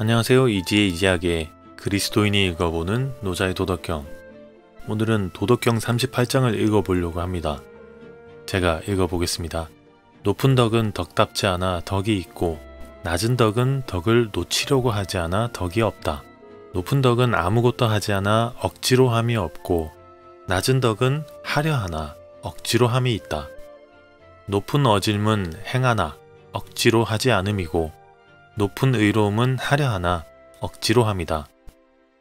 안녕하세요. 이지의 이지하게 그리스도인이 읽어보는 노자의 도덕경. 오늘은 도덕경 38장을 읽어보려고 합니다. 제가 읽어보겠습니다. 높은 덕은 덕답지 않아 덕이 있고 낮은 덕은 덕을 놓치려고 하지 않아 덕이 없다. 높은 덕은 아무것도 하지 않아 억지로 함이 없고 낮은 덕은 하려 하나 억지로 함이 있다. 높은 어질문 행하나 억지로 하지 않음이고 높은 의로움은 하려 하나 억지로 함이다.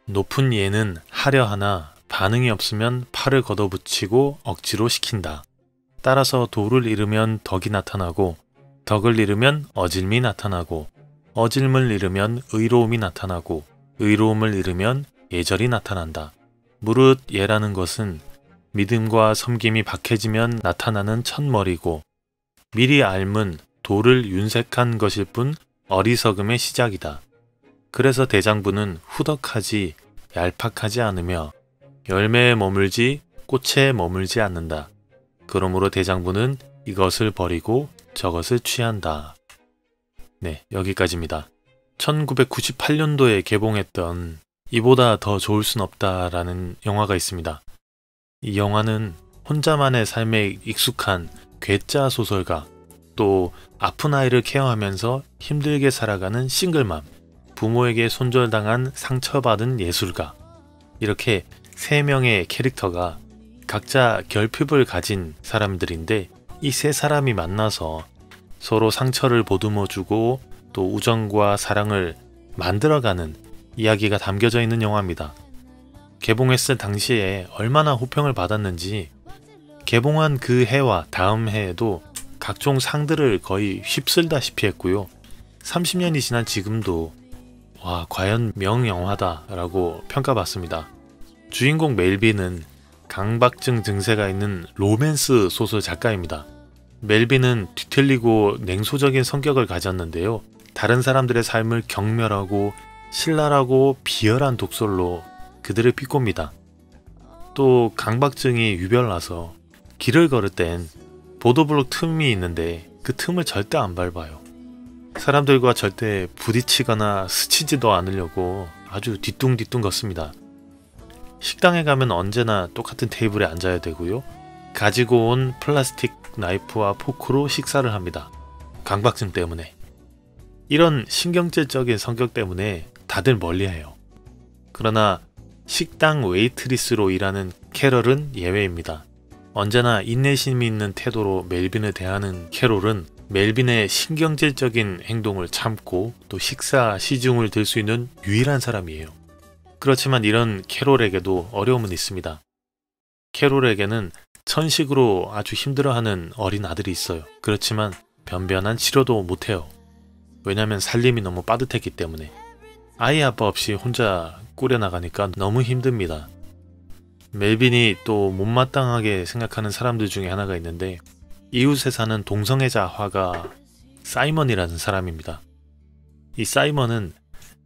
높은 예는 하려 하나 반응이 없으면 팔을 걷어붙이고 억지로 시킨다. 따라서 도를 잃으면 덕이 나타나고 덕을 잃으면 어질미 나타나고 어질물 잃으면 의로움이 나타나고 의로움을 잃으면 예절이 나타난다. 무릇 예라는 것은 믿음과 섬김이 박해지면 나타나는 첫머리고 미리 알문 도를 윤색한 것일 뿐 어리석음의 시작이다. 그래서 대장부는 후덕하지 얄팍하지 않으며 열매에 머물지 꽃에 머물지 않는다. 그러므로 대장부는 이것을 버리고 저것을 취한다. 네, 여기까지입니다. 1998년도에 개봉했던 이보다 더 좋을 순 없다라는 영화가 있습니다. 이 영화는 혼자만의 삶에 익숙한 괴짜 소설가, 또 아픈 아이를 케어하면서 힘들게 살아가는 싱글맘, 부모에게 손절당한 상처받은 예술가, 이렇게 3명의 캐릭터가 각자 결핍을 가진 사람들인데 이 3사람이 만나서 서로 상처를 보듬어주고 또 우정과 사랑을 만들어가는 이야기가 담겨져 있는 영화입니다. 개봉했을 당시에 얼마나 호평을 받았는지 개봉한 그 해와 다음 해에도 각종 상들을 거의 휩쓸다시피 했고요. 30년이 지난 지금도 와, 과연 명영화다 라고 평가받습니다. 주인공 멜빈은 강박증 증세가 있는 로맨스 소설 작가입니다. 멜빈은 뒤틀리고 냉소적인 성격을 가졌는데요. 다른 사람들의 삶을 경멸하고 신랄하고 비열한 독설로 그들을 비꼽니다. 또 강박증이 유별나서 길을 걸을 땐 보도블록 틈이 있는데 그 틈을 절대 안 밟아요. 사람들과 절대 부딪히거나 스치지도 않으려고 아주 뒤뚱뒤뚱 걷습니다. 식당에 가면 언제나 똑같은 테이블에 앉아야 되고요. 가지고 온 플라스틱 나이프와 포크로 식사를 합니다. 강박증 때문에. 이런 신경질적인 성격 때문에 다들 멀리해요. 그러나 식당 웨이트리스로 일하는 캐럴은 예외입니다. 언제나 인내심이 있는 태도로 멜빈을 대하는 캐롤은 멜빈의 신경질적인 행동을 참고 또 식사 시중을 들 수 있는 유일한 사람이에요. 그렇지만 이런 캐롤에게도 어려움은 있습니다. 캐롤에게는 천식으로 아주 힘들어하는 어린 아들이 있어요. 그렇지만 변변한 치료도 못해요. 왜냐하면 살림이 너무 빠듯했기 때문에. 아이 아빠 없이 혼자 꾸려나가니까 너무 힘듭니다. 멜빈이 또 못마땅하게 생각하는 사람들 중에 하나가 있는데 이웃에 사는 동성애자 화가 사이먼이라는 사람입니다. 이 사이먼은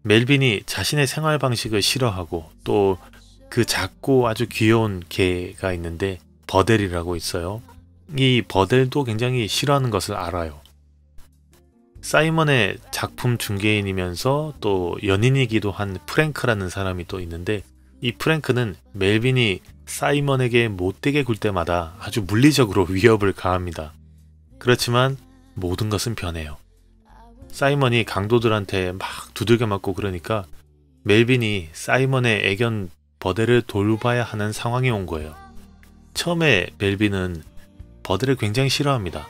멜빈이 자신의 생활 방식을 싫어하고 또 그 작고 아주 귀여운 개가 있는데 버델이라고 있어요. 이 버델도 굉장히 싫어하는 것을 알아요. 사이먼의 작품 중개인이면서 또 연인이기도 한 프랭크라는 사람이 또 있는데 이 프랭크는 멜빈이 사이먼에게 못되게 굴 때마다 아주 물리적으로 위협을 가합니다. 그렇지만 모든 것은 변해요. 사이먼이 강도들한테 막 두들겨 맞고 그러니까 멜빈이 사이먼의 애견 버델을 돌봐야 하는 상황이 온 거예요. 처음에 멜빈은 버델을 굉장히 싫어합니다.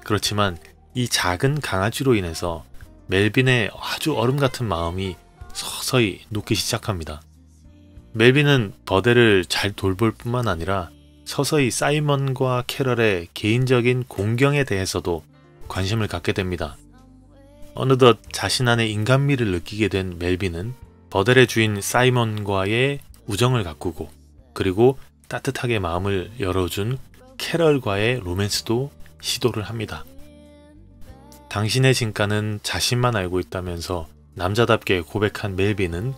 그렇지만 이 작은 강아지로 인해서 멜빈의 아주 얼음 같은 마음이 서서히 녹기 시작합니다. 멜빈은 버델을 잘 돌볼 뿐만 아니라 서서히 사이먼과 캐럴의 개인적인 공경에 대해서도 관심을 갖게 됩니다. 어느덧 자신 안에 인간미를 느끼게 된 멜빈은 버델의 주인 사이먼과의 우정을 가꾸고 그리고 따뜻하게 마음을 열어준 캐럴과의 로맨스도 시도를 합니다. 당신의 진가는 자신만 알고 있다면서 남자답게 고백한 멜빈은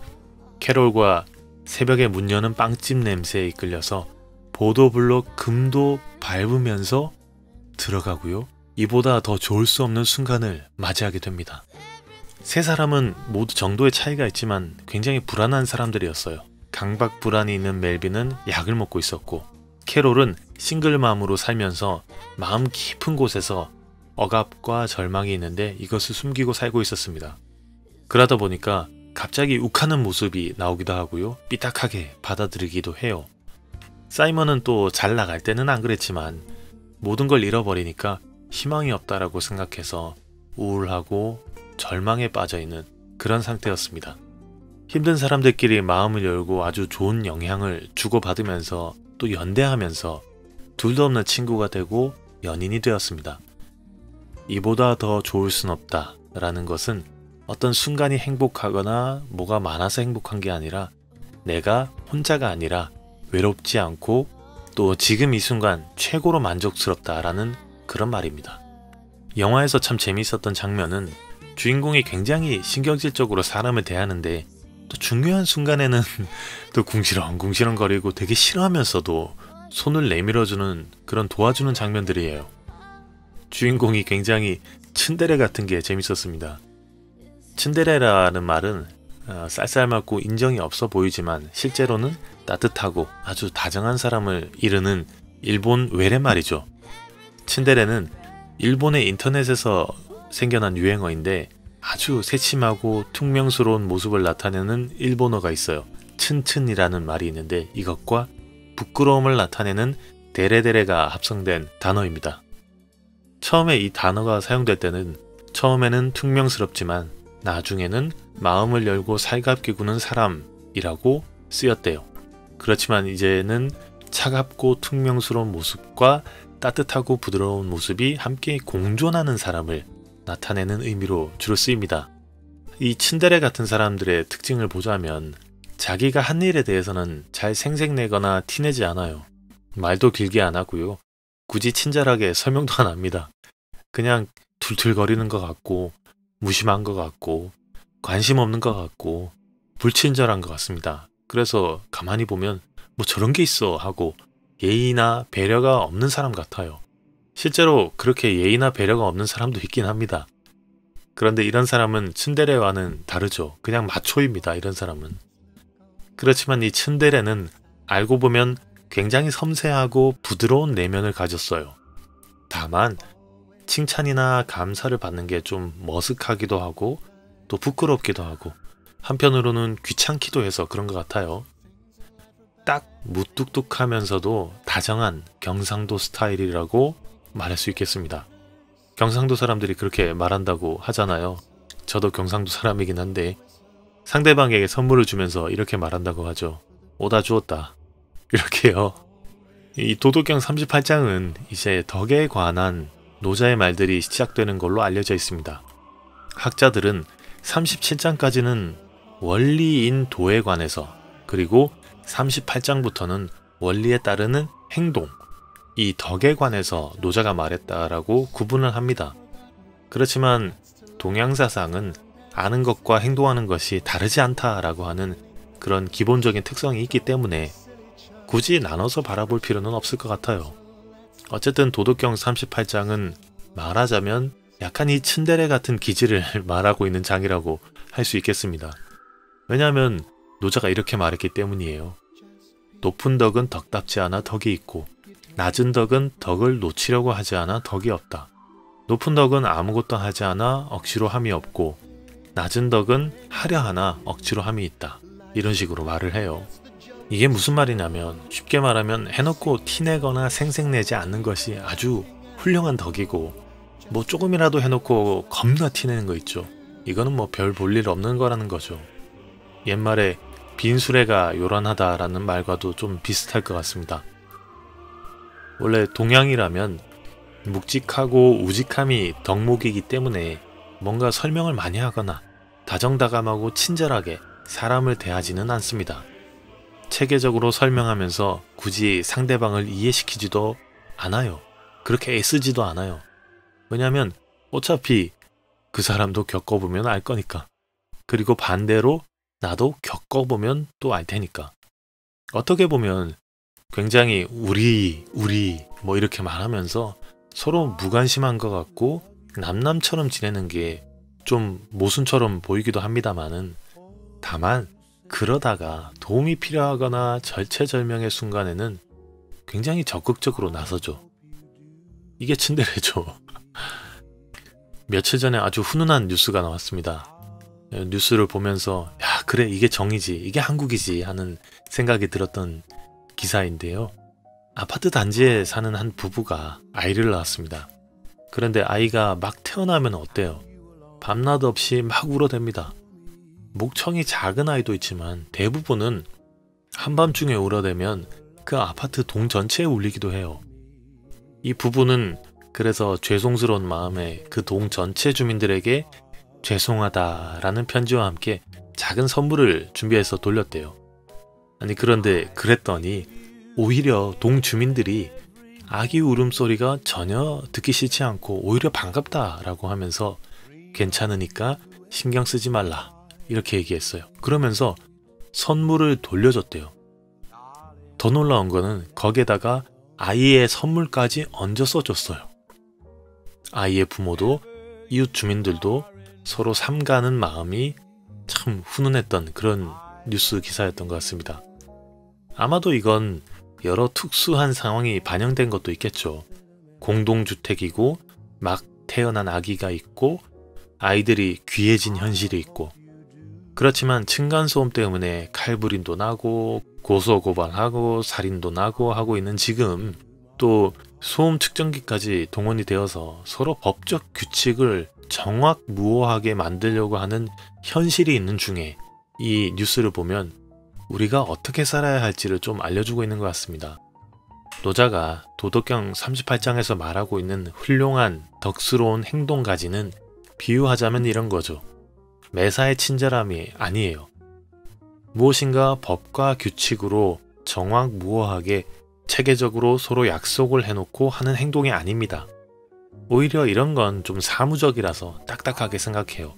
캐럴과 새벽에 문 여는 빵집 냄새에 이끌려서 보도블록 금도 밟으면서 들어가고요. 이보다 더 좋을 수 없는 순간을 맞이하게 됩니다. 세 사람은 모두 정도의 차이가 있지만 굉장히 불안한 사람들이었어요. 강박 불안이 있는 멜빈은 약을 먹고 있었고, 캐롤은 싱글맘으로 살면서 마음 깊은 곳에서 억압과 절망이 있는데 이것을 숨기고 살고 있었습니다. 그러다 보니까 갑자기 욱하는 모습이 나오기도 하고요. 삐딱하게 받아들이기도 해요. 사이먼은 또 잘 나갈 때는 안 그랬지만 모든 걸 잃어버리니까 희망이 없다라고 생각해서 우울하고 절망에 빠져있는 그런 상태였습니다. 힘든 사람들끼리 마음을 열고 아주 좋은 영향을 주고받으면서 또 연대하면서 둘도 없는 친구가 되고 연인이 되었습니다. 이보다 더 좋을 순 없다 라는 것은 어떤 순간이 행복하거나 뭐가 많아서 행복한 게 아니라 내가 혼자가 아니라 외롭지 않고 또 지금 이 순간 최고로 만족스럽다라는 그런 말입니다. 영화에서 참 재미있었던 장면은 주인공이 굉장히 신경질적으로 사람을 대하는데 또 중요한 순간에는 또 궁시렁궁시렁 거리고 되게 싫어하면서도 손을 내밀어주는 그런 도와주는 장면들이에요. 주인공이 굉장히 츤데레 같은 게 재밌었습니다. 츤데레라는 말은 쌀쌀맞고 인정이 없어 보이지만 실제로는 따뜻하고 아주 다정한 사람을 이르는 일본 외래말이죠. 츤데레는 일본의 인터넷에서 생겨난 유행어인데 아주 새침하고 퉁명스러운 모습을 나타내는 일본어가 있어요. 츤츤이라는 말이 있는데 이것과 부끄러움을 나타내는 데레데레가 합성된 단어입니다. 처음에 이 단어가 사용될 때는 처음에는 퉁명스럽지만 나중에는 마음을 열고 살갑게 구는 사람이라고 쓰였대요. 그렇지만 이제는 차갑고 퉁명스러운 모습과 따뜻하고 부드러운 모습이 함께 공존하는 사람을 나타내는 의미로 주로 쓰입니다. 이 츤데레 같은 사람들의 특징을 보자면 자기가 한 일에 대해서는 잘 생색내거나 티내지 않아요. 말도 길게 안 하고요. 굳이 친절하게 설명도 안 합니다. 그냥 툴툴거리는 것 같고 무심한 것 같고 관심 없는 것 같고 불친절한 것 같습니다. 그래서 가만히 보면 뭐 저런 게 있어 하고 예의나 배려가 없는 사람 같아요. 실제로 그렇게 예의나 배려가 없는 사람도 있긴 합니다. 그런데 이런 사람은 츤데레와는 다르죠. 그냥 마초입니다. 이런 사람은. 그렇지만 이 츤데레는 알고 보면 굉장히 섬세하고 부드러운 내면을 가졌어요. 다만 칭찬이나 감사를 받는 게 좀 머쓱하기도 하고 또 부끄럽기도 하고 한편으로는 귀찮기도 해서 그런 것 같아요. 딱 무뚝뚝하면서도 다정한 경상도 스타일이라고 말할 수 있겠습니다. 경상도 사람들이 그렇게 말한다고 하잖아요. 저도 경상도 사람이긴 한데 상대방에게 선물을 주면서 이렇게 말한다고 하죠. 오다 주었다. 이렇게요. 이 도덕경 38장은 이제 덕에 관한 노자의 말들이 시작되는 걸로 알려져 있습니다. 학자들은 37장까지는 원리인 도에 관해서 그리고 38장부터는 원리에 따르는 행동, 이 덕에 관해서 노자가 말했다라고 구분을 합니다. 그렇지만 동양사상은 아는 것과 행동하는 것이 다르지 않다라고 하는 그런 기본적인 특성이 있기 때문에 굳이 나눠서 바라볼 필요는 없을 것 같아요. 어쨌든 도덕경 38장은 말하자면 약간 이 츤데레 같은 기질을 말하고 있는 장이라고 할 수 있겠습니다. 왜냐하면 노자가 이렇게 말했기 때문이에요. 높은 덕은 덕답지 않아 덕이 있고 낮은 덕은 덕을 놓치려고 하지 않아 덕이 없다. 높은 덕은 아무것도 하지 않아 억지로 함이 없고 낮은 덕은 하려 하나 억지로 함이 있다. 이런 식으로 말을 해요. 이게 무슨 말이냐면 쉽게 말하면 해놓고 티내거나 생색내지 않는 것이 아주 훌륭한 덕이고 뭐 조금이라도 해놓고 겁나 티내는 거 있죠. 이거는 뭐 별 볼 일 없는 거라는 거죠. 옛말에 빈수레가 요란하다라는 말과도 좀 비슷할 것 같습니다. 원래 동양이라면 묵직하고 우직함이 덕목이기 때문에 뭔가 설명을 많이 하거나 다정다감하고 친절하게 사람을 대하지는 않습니다. 체계적으로 설명하면서 굳이 상대방을 이해시키지도 않아요. 그렇게 애쓰지도 않아요. 왜냐하면 어차피 그 사람도 겪어보면 알 거니까. 그리고 반대로 나도 겪어보면 또 알 테니까. 어떻게 보면 굉장히 우리 뭐 이렇게 말하면서 서로 무관심한 것 같고 남남처럼 지내는 게 좀 모순처럼 보이기도 합니다만은, 다만 그러다가 도움이 필요하거나 절체절명의 순간에는 굉장히 적극적으로 나서죠. 이게 츤데레죠. 며칠 전에 아주 훈훈한 뉴스가 나왔습니다. 뉴스를 보면서 야, 그래, 이게 정이지, 이게 한국이지 하는 생각이 들었던 기사인데요. 아파트 단지에 사는 한 부부가 아이를 낳았습니다. 그런데 아이가 막 태어나면 어때요? 밤낮 없이 막 울어댑니다. 목청이 작은 아이도 있지만 대부분은 한밤중에 울어대면 그 아파트 동 전체에 울리기도 해요. 이 부부는 그래서 죄송스러운 마음에 그 동 전체 주민들에게 죄송하다라는 편지와 함께 작은 선물을 준비해서 돌렸대요. 아니, 그런데 그랬더니 오히려 동 주민들이 아기 울음소리가 전혀 듣기 싫지 않고 오히려 반갑다라고 하면서 괜찮으니까 신경 쓰지 말라 이렇게 얘기했어요. 그러면서 선물을 돌려줬대요. 더 놀라운 거는 거기에다가 아이의 선물까지 얹어 써줬어요. 아이의 부모도 이웃 주민들도 서로 삼가는 마음이 참 훈훈했던 그런 뉴스 기사였던 것 같습니다. 아마도 이건 여러 특수한 상황이 반영된 것도 있겠죠. 공동주택이고 막 태어난 아기가 있고 아이들이 귀해진 현실이 있고, 그렇지만 층간소음 때문에 칼부림도 나고 고소고발하고 살인도 나고 하고 있는 지금, 또 소음 측정기까지 동원이 되어서 서로 법적 규칙을 정확무오하게 만들려고 하는 현실이 있는 중에 이 뉴스를 보면 우리가 어떻게 살아야 할지를 좀 알려주고 있는 것 같습니다. 노자가 도덕경 38장에서 말하고 있는 훌륭한 덕스러운 행동가지는 비유하자면 이런 거죠. 매사에 친절함이 아니에요. 무엇인가 법과 규칙으로 정확무오하게 체계적으로 서로 약속을 해놓고 하는 행동이 아닙니다. 오히려 이런 건 좀 사무적이라서 딱딱하게 생각해요.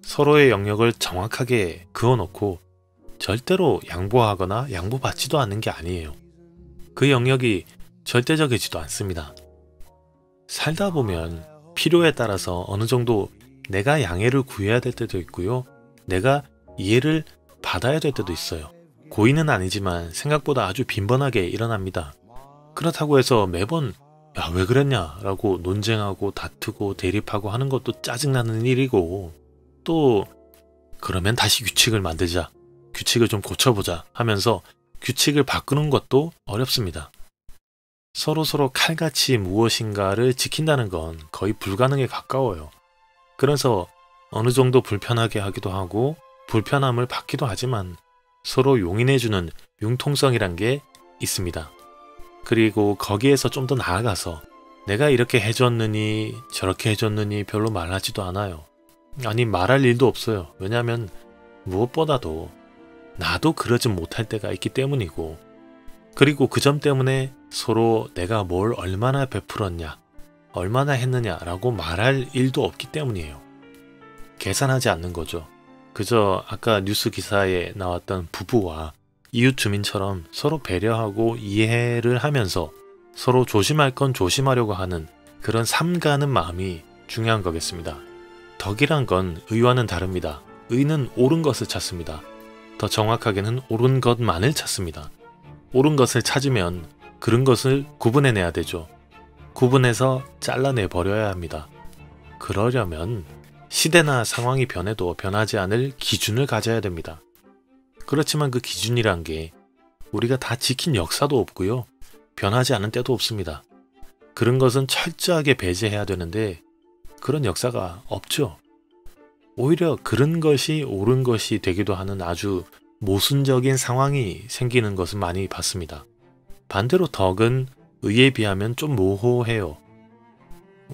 서로의 영역을 정확하게 그어놓고 절대로 양보하거나 양보받지도 않는 게 아니에요. 그 영역이 절대적이지도 않습니다. 살다 보면 필요에 따라서 어느 정도 내가 양해를 구해야 될 때도 있고요. 내가 이해를 받아야 될 때도 있어요. 고의는 아니지만 생각보다 아주 빈번하게 일어납니다. 그렇다고 해서 매번 야, 왜 그랬냐 라고 논쟁하고 다투고 대립하고 하는 것도 짜증나는 일이고, 또 그러면 다시 규칙을 만들자, 규칙을 좀 고쳐보자 하면서 규칙을 바꾸는 것도 어렵습니다. 서로 칼같이 무엇인가를 지킨다는 건 거의 불가능에 가까워요. 그래서 어느 정도 불편하게 하기도 하고 불편함을 받기도 하지만 서로 용인해주는 융통성이란 게 있습니다. 그리고 거기에서 좀 더 나아가서 내가 이렇게 해줬느니 저렇게 해줬느니 별로 말하지도 않아요. 아니, 말할 일도 없어요. 왜냐하면 무엇보다도 나도 그러지 못할 때가 있기 때문이고, 그리고 그 점 때문에 서로 내가 뭘 얼마나 베풀었냐, 얼마나 했느냐라고 말할 일도 없기 때문이에요. 계산하지 않는 거죠. 그저 아까 뉴스 기사에 나왔던 부부와 이웃 주민처럼 서로 배려하고 이해를 하면서 서로 조심할 건 조심하려고 하는 그런 삼가는 마음이 중요한 거겠습니다. 덕이란 건 의와는 다릅니다. 의는 옳은 것을 찾습니다. 더 정확하게는 옳은 것만을 찾습니다. 옳은 것을 찾으면 그런 것을 구분해내야 되죠. 구분해서 잘라내 버려야 합니다. 그러려면 시대나 상황이 변해도 변하지 않을 기준을 가져야 됩니다. 그렇지만 그 기준이란 게 우리가 다 지킨 역사도 없고요. 변하지 않은 때도 없습니다. 그런 것은 철저하게 배제해야 되는데 그런 역사가 없죠. 오히려 그런 것이 옳은 것이 되기도 하는 아주 모순적인 상황이 생기는 것은 많이 봤습니다. 반대로 덕은 의에 비하면 좀 모호해요.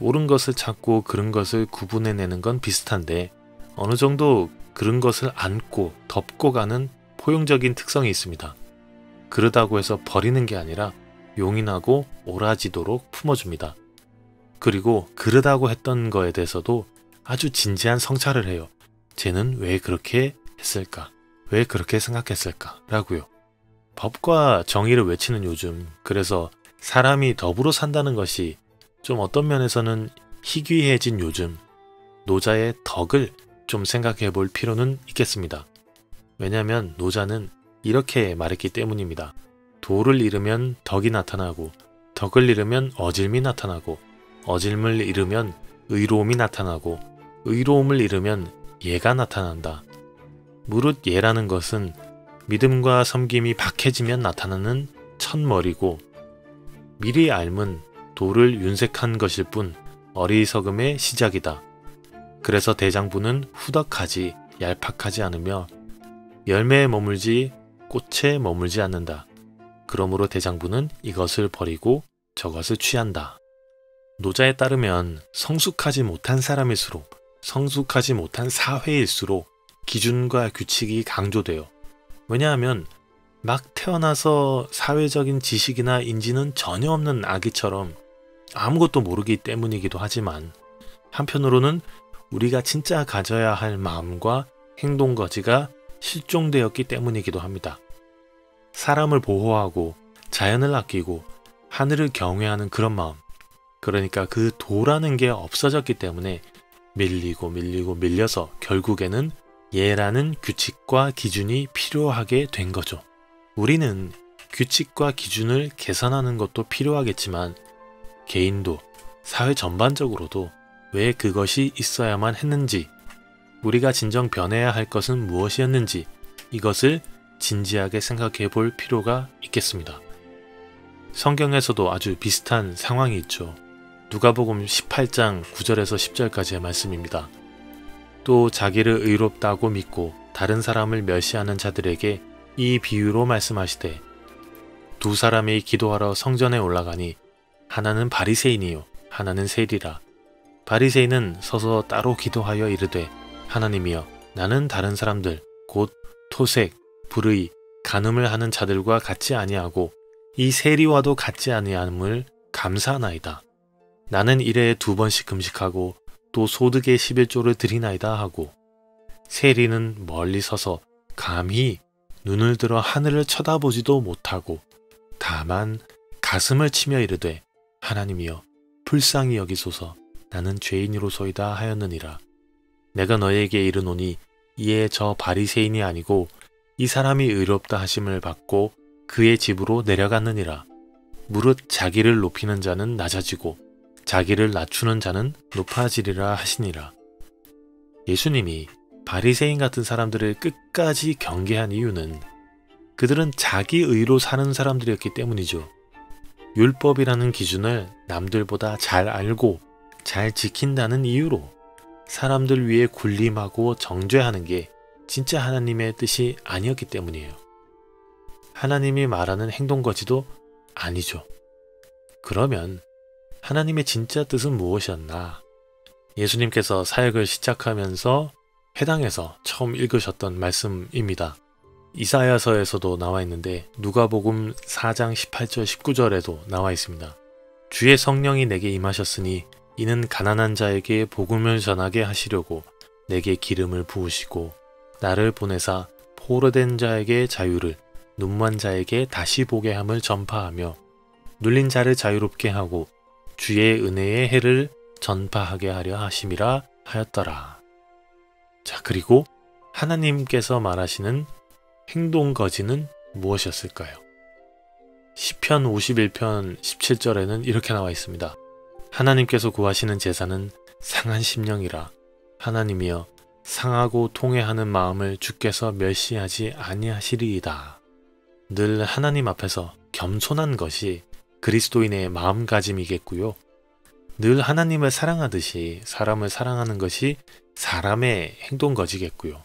옳은 것을 찾고 그런 것을 구분해내는 건 비슷한데 어느 정도 그런 것을 안고 덮고 가는 포용적인 특성이 있습니다. 그러다고 해서 버리는 게 아니라 용인하고 옳아지도록 품어줍니다. 그리고 그러다고 했던 거에 대해서도 아주 진지한 성찰을 해요. 쟤는 왜 그렇게 했을까? 왜 그렇게 생각했을까? 라고요. 법과 정의를 외치는 요즘, 그래서 사람이 더불어 산다는 것이 좀 어떤 면에서는 희귀해진 요즘, 노자의 덕을 좀 생각해 볼 필요는 있겠습니다. 왜냐하면 노자는 이렇게 말했기 때문입니다. 도를 잃으면 덕이 나타나고 덕을 잃으면 어질미 나타나고 어질을 잃으면 의로움이 나타나고 의로움을 잃으면 예가 나타난다. 무릇 예라는 것은 믿음과 섬김이 박해지면 나타나는 첫머리고 미리 알면 도를 윤색한 것일 뿐 어리석음의 시작이다. 그래서 대장부는 후덕하지 얄팍하지 않으며 열매에 머물지 꽃에 머물지 않는다. 그러므로 대장부는 이것을 버리고 저것을 취한다. 노자에 따르면 성숙하지 못한 사람일수록 성숙하지 못한 사회일수록 기준과 규칙이 강조돼요. 왜냐하면 막 태어나서 사회적인 지식이나 인지는 전혀 없는 아기처럼 아무것도 모르기 때문이기도 하지만 한편으로는 우리가 진짜 가져야 할 마음과 행동거지가 실종되었기 때문이기도 합니다. 사람을 보호하고 자연을 아끼고 하늘을 경외하는 그런 마음, 그러니까 그 도라는 게 없어졌기 때문에 밀리고 밀려서 결국에는 예라는 규칙과 기준이 필요하게 된 거죠. 우리는 규칙과 기준을 개선하는 것도 필요하겠지만 개인도 사회 전반적으로도 왜 그것이 있어야만 했는지, 우리가 진정 변해야 할 것은 무엇이었는지 이것을 진지하게 생각해 볼 필요가 있겠습니다. 성경에서도 아주 비슷한 상황이 있죠. 누가복음 18장 9절에서 10절까지의 말씀입니다. 또 자기를 의롭다고 믿고 다른 사람을 멸시하는 자들에게 이 비유로 말씀하시되 두 사람이 기도하러 성전에 올라가니 하나는 바리새인이요 하나는 세리라. 바리새인은 서서 따로 기도하여 이르되 하나님이여 나는 다른 사람들 곧 토색, 불의, 간음을 하는 자들과 같지 아니하고 이 세리와도 같지 아니함을 감사하나이다. 나는 일해에 2번씩 금식하고 또 소득의 11조를 드리나이다 하고 세리는 멀리 서서 감히 눈을 들어 하늘을 쳐다보지도 못하고 다만 가슴을 치며 이르되 하나님이여 불쌍히 여기소서 나는 죄인으로소이다 하였느니라. 내가 너에게 이르노니 이에 저 바리새인이 아니고 이 사람이 의롭다 하심을 받고 그의 집으로 내려갔느니라. 무릇 자기를 높이는 자는 낮아지고 자기를 낮추는 자는 높아지리라 하시니라. 예수님이 바리새인 같은 사람들을 끝까지 경계한 이유는 그들은 자기 의로 사는 사람들이었기 때문이죠. 율법이라는 기준을 남들보다 잘 알고 잘 지킨다는 이유로 사람들 위해 군림하고 정죄하는 게 진짜 하나님의 뜻이 아니었기 때문이에요. 하나님이 말하는 행동거지도 아니죠. 그러면 하나님의 진짜 뜻은 무엇이었나? 예수님께서 사역을 시작하면서 회당에서 처음 읽으셨던 말씀입니다. 이사야서에서도 나와 있는데 누가복음 4장 18절 19절에도 나와 있습니다. 주의 성령이 내게 임하셨으니 이는 가난한 자에게 복음을 전하게 하시려고 내게 기름을 부으시고 나를 보내사 포로된 자에게 자유를 눈먼 자에게 다시 보게 함을 전파하며 눌린 자를 자유롭게 하고 주의 은혜의 해를 전파하게 하려 하심이라 하였더라. 자, 그리고 하나님께서 말하시는 행동거지는 무엇이었을까요? 시편 51편 17절에는 이렇게 나와 있습니다. 하나님께서 구하시는 제사는 상한 심령이라. 하나님이여 상하고 통회하는 마음을 주께서 멸시하지 아니하시리이다. 늘 하나님 앞에서 겸손한 것이 그리스도인의 마음가짐이겠고요. 늘 하나님을 사랑하듯이 사람을 사랑하는 것이 사람의 행동거지겠고요.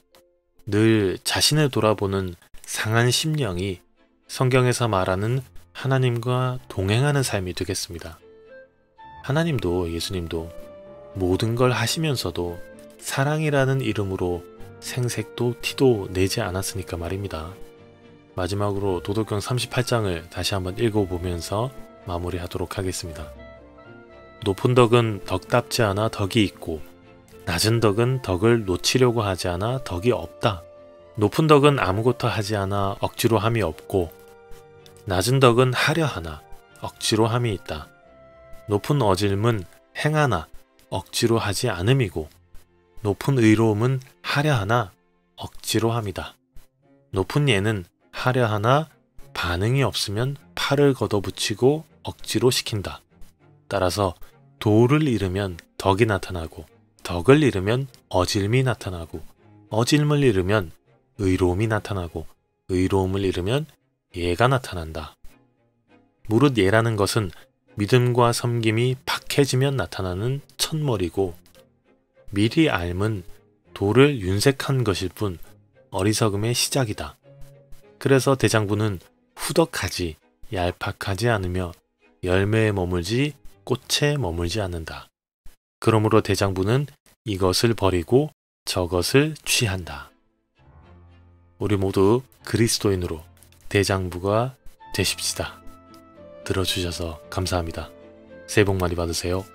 늘 자신을 돌아보는 상한 심령이 성경에서 말하는 하나님과 동행하는 삶이 되겠습니다. 하나님도 예수님도 모든 걸 하시면서도 사랑이라는 이름으로 생색도 티도 내지 않았으니까 말입니다. 마지막으로 도덕경 38장을 다시 한번 읽어보면서 마무리하도록 하겠습니다. 높은 덕은 덕답지 않아 덕이 있고 낮은 덕은 덕을 놓치려고 하지 않아 덕이 없다. 높은 덕은 아무것도 하지 않아 억지로 함이 없고 낮은 덕은 하려 하나 억지로 함이 있다. 높은 어질문 행하나 억지로 하지 않음이고 높은 의로움은 하려 하나 억지로 함이다. 높은 예는 하려 하나 반응이 없으면 팔을 걷어붙이고 억지로 시킨다. 따라서 도를 잃으면 덕이 나타나고 덕을 잃으면 어질미 나타나고 어질을 잃으면 의로움이 나타나고 의로움을 잃으면 예가 나타난다. 무릇 예라는 것은 믿음과 섬김이 박해지면 나타나는 첫머리고 미리 알면 도를 윤색한 것일 뿐 어리석음의 시작이다. 그래서 대장부는 후덕하지 얄팍하지 않으며 열매에 머물지 꽃에 머물지 않는다. 그러므로 대장부는 이것을 버리고 저것을 취한다. 우리 모두 그리스도인으로 대장부가 되십시다. 들어주셔서 감사합니다. 새해 복 많이 받으세요.